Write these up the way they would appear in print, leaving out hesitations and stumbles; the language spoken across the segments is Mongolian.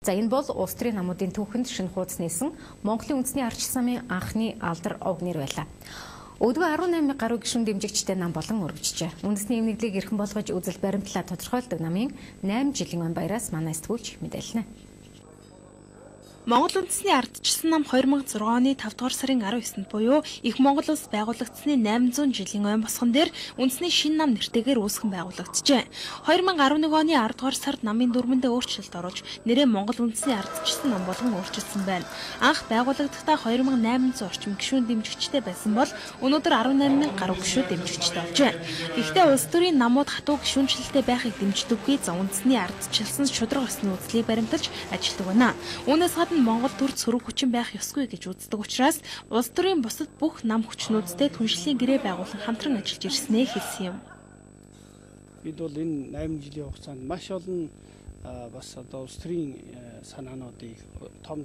За энэ бол улс төрийн намуудын түүхэнд шинэ хуудас нээсэн Монголын үндэсний ардчилсан намын анхны алдар ов нэр байлаа. Өдгөө 18 гаруй гишүүн дэмжигчтэй нам болон өргөжжээ. Үндэсний эмнэлгийг эрхэн болгож үзэл баримтлаа тодорхойлдог намын 8 жилийн өн баяраас манай сэтгүүлч мэдээлнэ. Монгол үндэсний ардчилсан нам 2006 оны 5 дугаар сарын 19-нд буюу Их Монгол улс байгуулагдсны 800 жилийн ой босгон дээр үндэсний шинэ нам нэртэйгээр үүсгэн байгуулагджээ. 2011 оны 10 дугаар сард намын дүрмэндээ өөрчлөлт оруулж нэрээ Монгол үндэсний ардчилсан нам болгон өөрчилсөн байна. Анх байгуулагдахдаа 2800 орчим гишүүн дэмжигчтэй байсан бол өнөөдөр 18000 гаруй гишүүд дэмжигчтэй болжээ. Гэхдээ улс төрийн намууд хатуу гишүүнчлэлтэй байхыг дэмждэггүй за үндэсний ардчилсан шудраг осны үзлийг баримталж ажилладаг байна. Үүнээс гадна Монгол төрд сөрөг хүчин байх ёсгүй гэж үздэг учраас улс төрийн бусад бүх нам хүчнүүдтэй түншлэлийн гэрээ байгуулан хамтран ажиллаж ирснээ хэлсэн юм. Бид бол энэ 8 жилийн хугацаанд маш олон бас улс төрийн санаануудыг том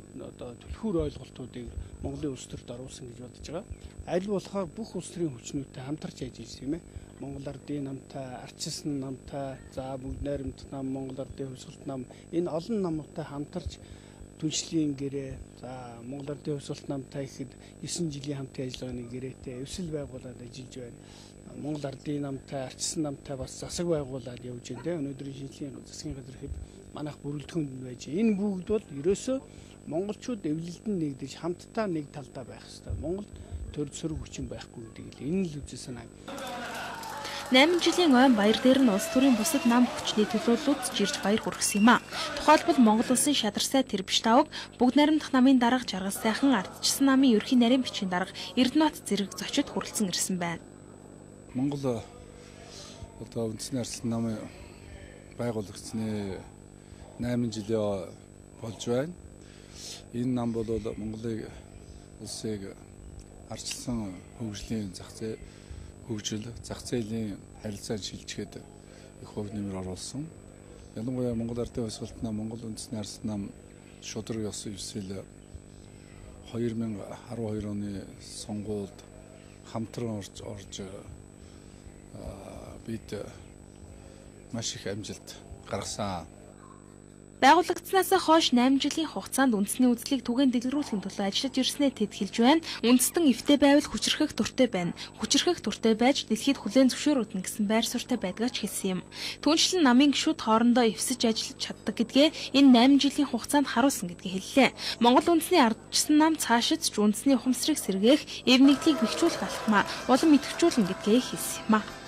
түлхүүр ойлголтуудыг Монголын улс төрд оруулсан гэж бодож байгаа. Аль болохоор бүх улс төрийн хүчнүүдтэй хамтарч ажиллаж юм ээ. Монгол Ардын намтай, ардчилсан намтай, за бүгд найрамдах нам, Монгол Ардын хувьсгалт нам энэ олон намуудтай хамтарч түншлэлийн гэрээ, за Монгол Ардын хувьсгалт намтай ихэд 9 жилийн хамтын ажиллагааны гэрээтэй эвсэл байгуулаад ажиллаж байна. Монгол Ардын намтай, ардчилсан намтай бас засаг байгуулаад явж байна. Өнөөдрийн шинжлэлийн засгийн газар хэд манайх бүрэлдэхүүнд байж. Энэ бүгд бол ерөөсөө монголчууд эвлэлдэн нэгдэж хамтдаа нэг талдаа байх хэрэгтэй. Монгол төр сөрөг хүчин байхгүй гэдэг л энэ л үзэл санаа. 8 жилийн ойн баяр дээр нь улс төрийн бусад нам хүчний төлөөлөлд жирж баяр хүргэсэн юм а. Тухайлбал Монгол улсын шадарсай Тэрбш тавг, бүгд найрамдах намын дарга Жаргал сайхан ардчилсан намын ерхий нарийн бичгийн дарга Эрдэнэт зэрэг зочид хүрэлцэн ирсэн байна. Монгол одоо үндэсний ардчилсан намын байгуулагдсны 8 жилийн болж байна. Энэ нам бол Монголын улсыг ардчилсан хөгжлийн хөгжил, зах зээлийн харилцааг шилжихэд их хөв нэмэр оруулсан. Ялангуяа Монгол Ардын хувьсгалт нам, Монгол үндэсний ардчилсан нам шудраг ёс эвсэл 2012 оны сонгуульд хамтран орж бид маш их амжилт гаргасан. Байгуулагдсанаас хойш 8 жилийн хугацаанд үндэсний үзлийг түгээн дэлгэрүүлэхийн төлөө ажиллаж ирснээ тэд хэлж байна. Үндэстэн эвтэй байвал хүчрэхэх төртэй байна. Хүчрэхэх төртэй байж дэлхийд хүлээн зөвшөөрөгдөн гэсэн байр суурьтай байдгаач хэлсэн юм. Түүнчлэн намын гишүүд хоорондоо эвсэж ажиллаж чаддаг гэдгээ энэ 8 жилийн хугацаанд харуулсан гэдгийг хэллээ. Монгол үндэсний ардчилсан нам цаашид ч үндэсний ухамсарыг сэргээх, эв нэгдлийг бэхжүүлэх алхмаа улам идэвхжүүлнэ гэдгээ хэлсэн юм а.